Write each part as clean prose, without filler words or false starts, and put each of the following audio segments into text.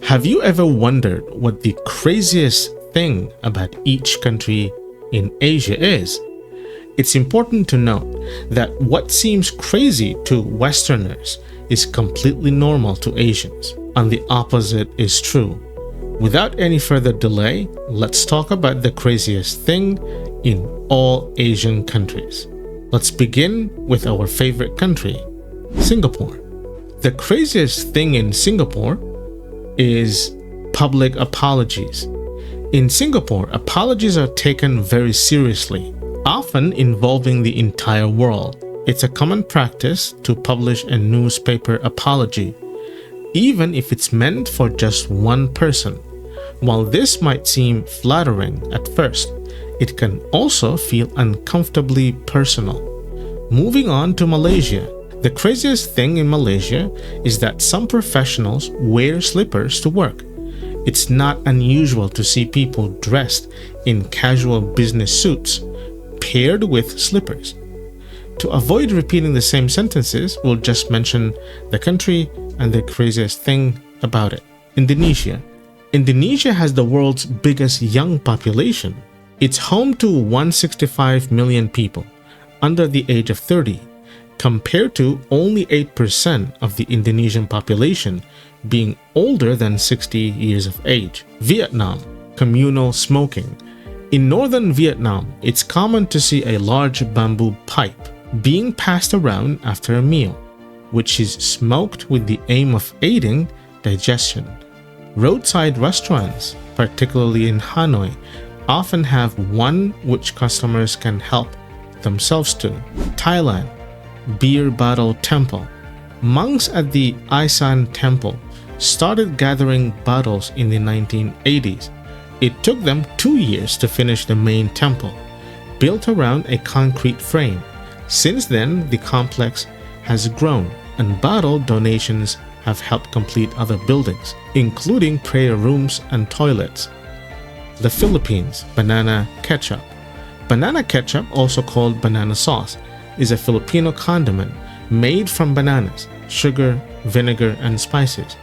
Have you ever wondered what the craziest thing about each country in Asia is? It's important to note that what seems crazy to Westerners is completely normal to Asians, and the opposite is true. Without any further delay, let's talk about the craziest thing in all Asian countries. Let's begin with our favorite country, Singapore. The craziest thing in Singapore is public apologies. In Singapore, apologies are taken very seriously, often involving the entire world. It's a common practice to publish a newspaper apology, even if it's meant for just one person. While this might seem flattering at first, it can also feel uncomfortably personal. Moving on to Malaysia. The craziest thing in Malaysia is that some professionals wear slippers to work. It's not unusual to see people dressed in casual business suits paired with slippers. To avoid repeating the same sentences, we'll just mention the country and the craziest thing about it. Indonesia. Indonesia has the world's biggest young population. It's home to 165 million people under the age of 30, compared to only 8% of the Indonesian population being older than 60 years of age. Vietnam. Communal smoking. In northern Vietnam, it's common to see a large bamboo pipe being passed around after a meal, which is smoked with the aim of aiding digestion. Roadside restaurants, particularly in Hanoi, often have one which customers can help themselves to. Thailand. Beer bottle temple. Monks at the Isan temple started gathering bottles in the 1980s. It took them 2 years to finish the main temple, built around a concrete frame. Since then, the complex has grown, and bottle donations have helped complete other buildings, including prayer rooms and toilets. The Philippines. Banana ketchup. Banana ketchup, also called banana sauce, is a Filipino condiment made from bananas, sugar, vinegar, and spices.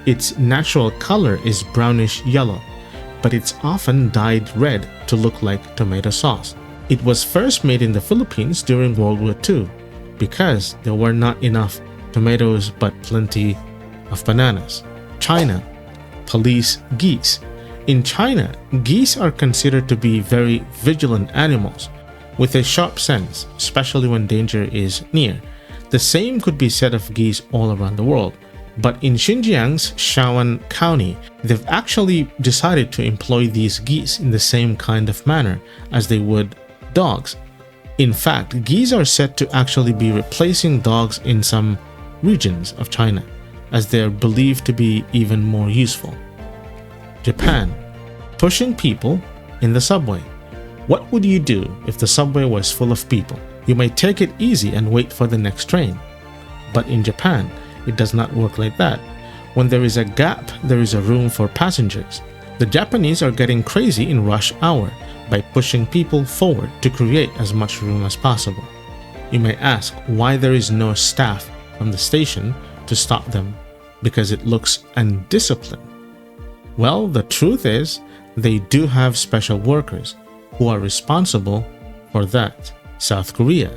Its natural color is brownish yellow, but it's often dyed red to look like tomato sauce. It was first made in the Philippines during World War II because there were not enough tomatoes but plenty of bananas. China. Police geese. In China, geese are considered to be very vigilant animals with a sharp sense, especially when danger is near. The same could be said of geese all around the world. But in Xinjiang's Shawan County, they've actually decided to employ these geese in the same kind of manner as they would dogs. In fact, geese are said to actually be replacing dogs in some regions of China, as they are believed to be even more useful. Japan. Pushing people in the subway. What would you do if the subway was full of people? You might take it easy and wait for the next train. But in Japan, it does not work like that. When there is a gap, there is a room for passengers. The Japanese are getting crazy in rush hour by pushing people forward to create as much room as possible. You may ask why there is no staff from the station to stop them, because it looks undisciplined. Well, the truth is, they do have special workers who are responsible for that. South Korea.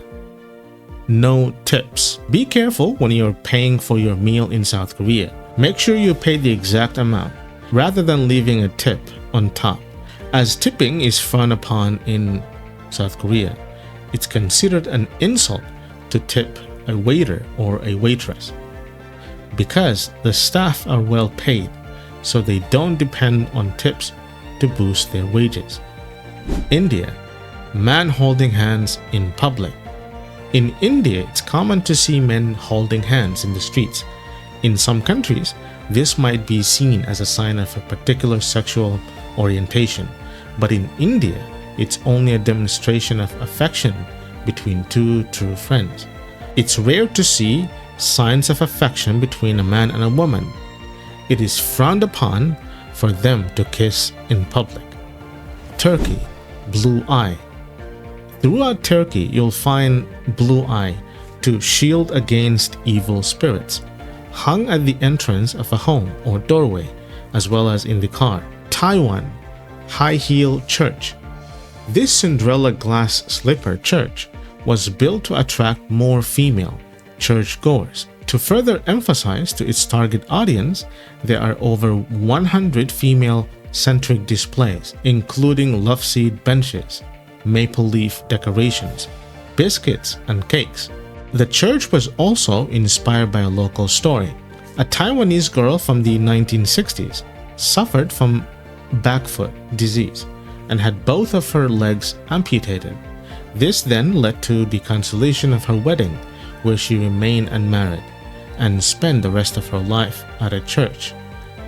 No tips. Be careful when you're paying for your meal in South Korea. Make sure you pay the exact amount rather than leaving a tip on top, as tipping is frowned upon in South Korea. It's considered an insult to tip a waiter or a waitress because the staff are well paid, so they don't depend on tips to boost their wages. India. Man holding hands in public. In India, it's common to see men holding hands in the streets. In some countries, this might be seen as a sign of a particular sexual orientation, but in India, it's only a demonstration of affection between two true friends. It's rare to see signs of affection between a man and a woman. It is frowned upon for them to kiss in public. Turkey. Blue eye. Throughout Turkey, you'll find blue eye to shield against evil spirits, hung at the entrance of a home or doorway as well as in the car. Taiwan, high heel church. This Cinderella glass slipper church was built to attract more female churchgoers. To further emphasize to its target audience, there are over 100 female-centric displays, including love seat benches, maple leaf decorations, biscuits, and cakes. The church was also inspired by a local story. A Taiwanese girl from the 1960s suffered from back foot disease and had both of her legs amputated. This then led to the cancellation of her wedding, where she remained unmarried and spent the rest of her life at a church.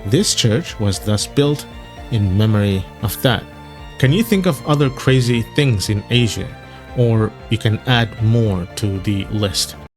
This church was thus built in memory of that. Can you think of other crazy things in Asia? Or you can add more to the list.